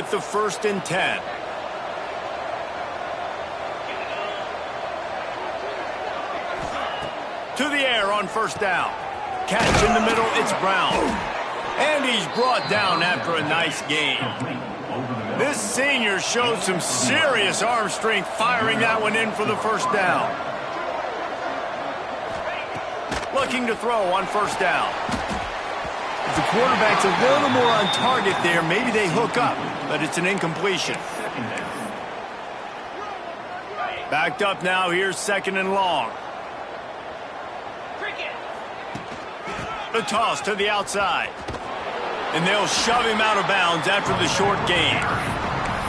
with the 1st and 10. To the air on 1st down. Catch in the middle, it's Brown. And he's brought down after a nice gain. This senior showed some serious arm strength firing that one in for the 1st down. Looking to throw on 1st down. If the quarterback's a little more on target there, maybe they hook up, but it's an incompletion. Backed up now, here's 2nd and long. The toss to the outside. And they'll shove him out of bounds after the short gain.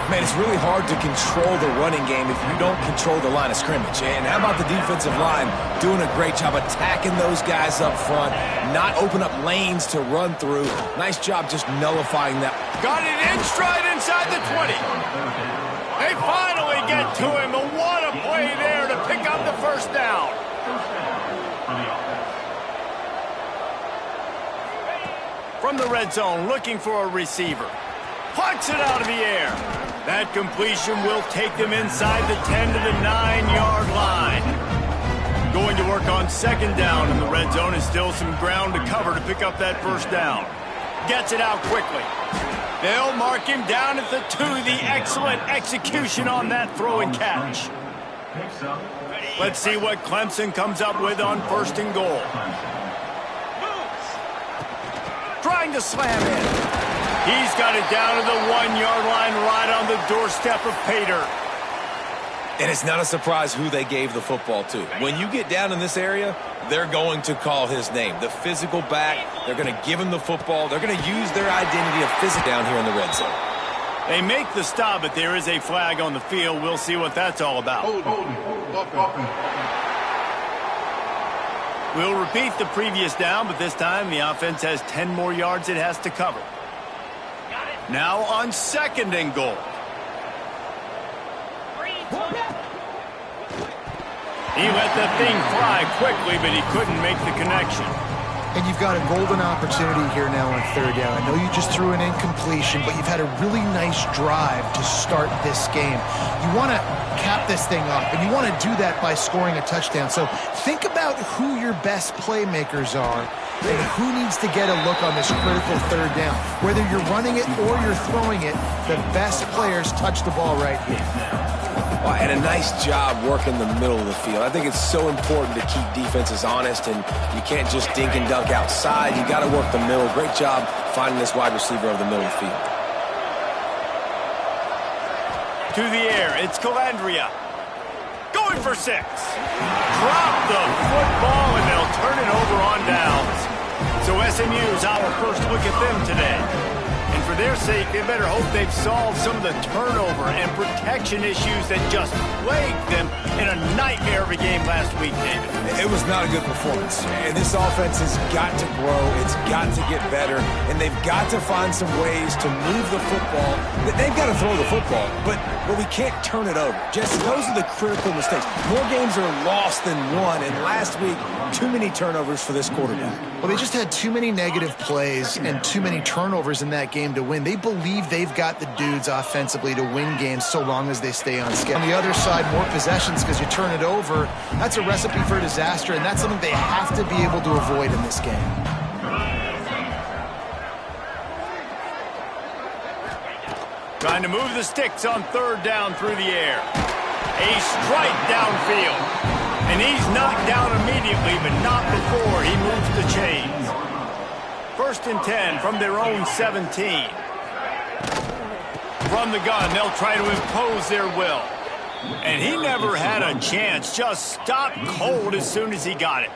Man, it's really hard to control the running game if you don't control the line of scrimmage. And how about the defensive line doing a great job attacking those guys up front, not open up lanes to run through. Nice job just nullifying that. Got it in stride inside the 20. They finally get to him, and what a play there to pick up the 1st down. From the red zone, looking for a receiver. Plucks it out of the air. That completion will take them inside the 10 to the 9-yard line. Going to work on 2nd down in the red zone, and still some ground to cover to pick up that 1st down. Gets it out quickly. They'll mark him down at the 2. The excellent execution on that throw and catch. Let's see what Clemson comes up with on 1st and goal. Trying to slam in. He's got it down to the 1-yard line right on the doorstep of pay dirt. And it's not a surprise who they gave the football to. When you get down in this area, they're going to call his name. The physical back, they're going to give him the football. They're going to use their identity of physical down here in the red zone. They make the stop, but there is a flag on the field. We'll see what that's all about. We'll repeat the previous down, but this time the offense has 10 more yards it has to cover. Now on 2nd and goal. He let the thing fly quickly, but he couldn't make the connection. And you've got a golden opportunity here now on 3rd down. I know you just threw an incompletion, but you've had a really nice drive to start this game. You want to cap this thing off, and you want to do that by scoring a touchdown. So think about who your best playmakers are and who needs to get a look on this critical 3rd down. Whether you're running it or you're throwing it, the best players touch the ball right here. And a nice job working the middle of the field. I think it's so important to keep defenses honest, and you can't just dink and dunk outside. You got to work the middle. Great job finding this wide receiver over the middle of the field. To the air, it's Calandria. Going for 6. Drop the football, and they'll turn it over on downs. So SMU's our first look at them today. And for their sake, they better hope they've solved some of the turnover and protection issues that just plagued them in a nightmare of a game last week, David. It was not a good performance. And this offense has got to grow. It's got to get better. And they've got to find some ways to move the football. They've got to throw the football, but we can't turn it over. Just those are the critical mistakes. More games are lost than won. And last week, too many turnovers for this quarterback. Well, they just had too many negative plays and too many turnovers in that game to win. They believe they've got the dudes offensively to win games so long as they stay on schedule. On the other side, more possessions because you turn it over. That's a recipe for disaster, and that's something they have to be able to avoid in this game. Trying to move the sticks on 3rd down through the air. A strike downfield. And he's knocked down immediately, but not before he moves the chains. 1st and 10 from their own 17. From the gun, they'll try to impose their will. And he never had a chance, just stopped cold as soon as he got it.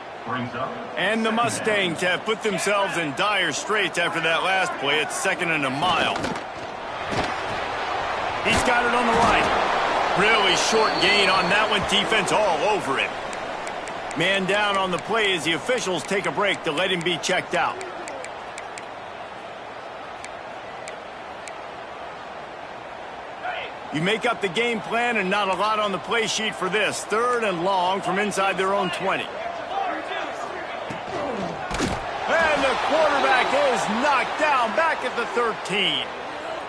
And the Mustangs have put themselves in dire straits after that last play. It's 2nd and a mile. He's got it on the right. Really short gain on that one, defense all over it. Man down on the play as the officials take a break to let him be checked out. You make up the game plan and not a lot on the play sheet for this. 3rd and long from inside their own 20. And the quarterback is knocked down back at the 13.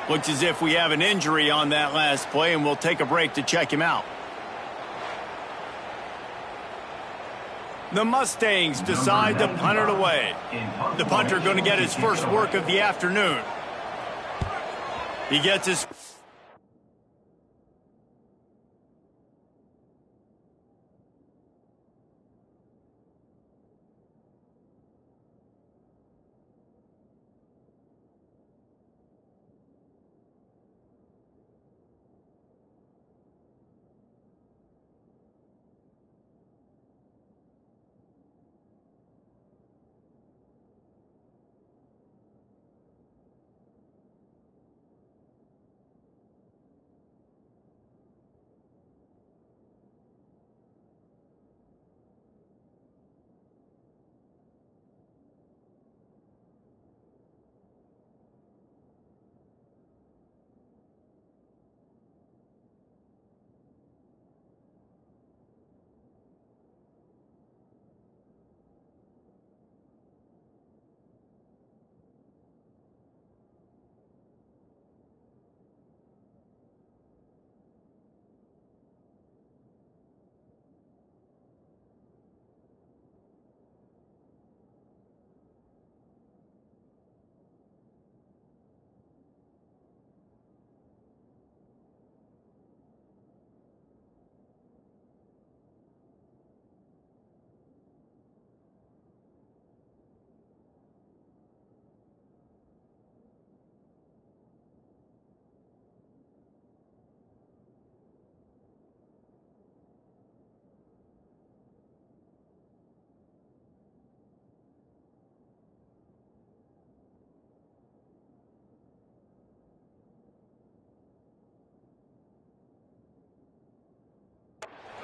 Looks as if we have an injury on that last play, and we'll take a break to check him out. The Mustangs decide to punt it away. The punter going to get his first work of the afternoon. He gets his...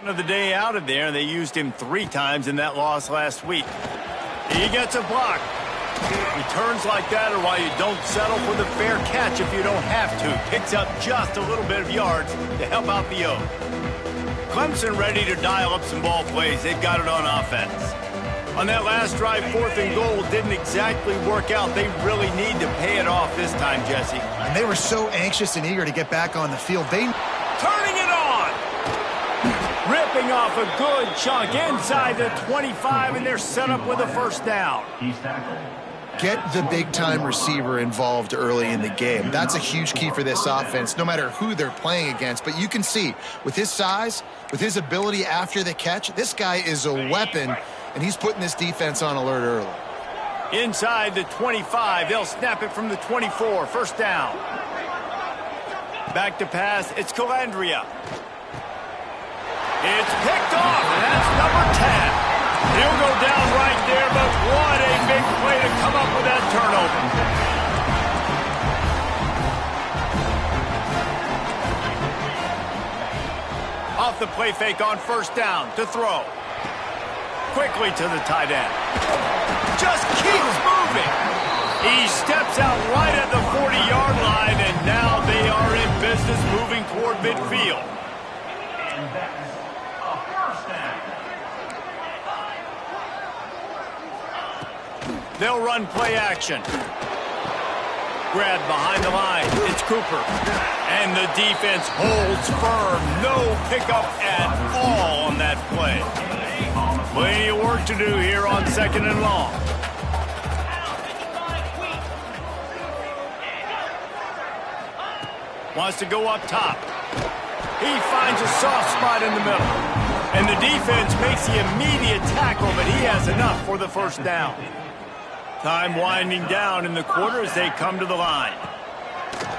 of the day out of there. They used him 3 times in that loss last week. He gets a block. Returns like that are why you don't settle for the fair catch if you don't have to. Picks up just a little bit of yards to help out the O. Clemson ready to dial up some ball plays. They've got it on offense. On that last drive, 4th and goal didn't exactly work out. They really need to pay it off this time, Jesse. And they were so anxious and eager to get back on the field. They turning it on. Ripping off a good chunk inside the 25, and they're set up with a first down. get the big-time receiver involved early in the game. That's a huge key for this offense, no matter who they're playing against. But you can see, with his size, with his ability after the catch, this guy is a weapon, and he's putting this defense on alert early. Inside the 25, they'll snap it from the 24. First down. Back to pass, it's Calandria. It's picked off, and that's number 10. He'll go down right there, but what a big play to come up with that turnover. Off the play fake on first down to throw. Quickly to the tight end. Just keeps moving. He steps out right at the 40-yard line, and now they are in business moving toward midfield. And that's a first down. They'll run play action. Grabbed behind the line. It's Cooper. And the defense holds firm. No pickup at all on that play. Plenty of work to do here on second and long. Wants to go up top. He finds a soft spot in the middle. And the defense makes the immediate tackle, but he has enough for the first down. Time winding down in the quarter as they come to the line.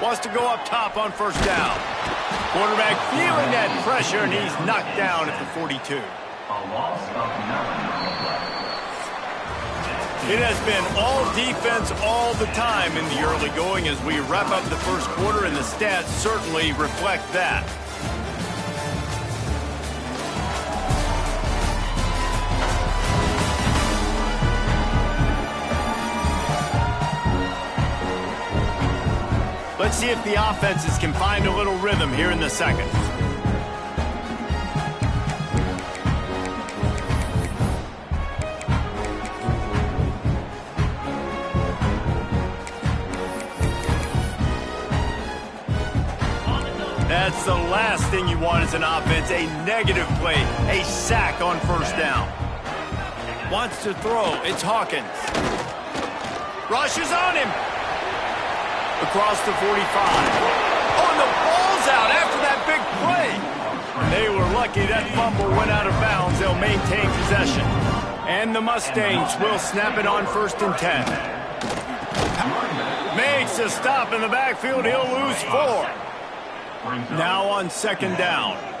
Wants to go up top on first down. Quarterback feeling that pressure, and he's knocked down at the 42. It has been all defense all the time in the early going as we wrap up the first quarter, and the stats certainly reflect that. Let's see if the offenses can find a little rhythm here in the second. That's the last thing you want as an offense, a negative play, a sack on first down. Wants to throw, it's Hawkins. Rushes on him. Across the 45. Oh, and the ball's out after that big play. They were lucky that fumble went out of bounds. They'll maintain possession. And the Mustangs will snap it on 1st and 10. Makes a stop in the backfield. He'll lose 4. Now on 2nd down.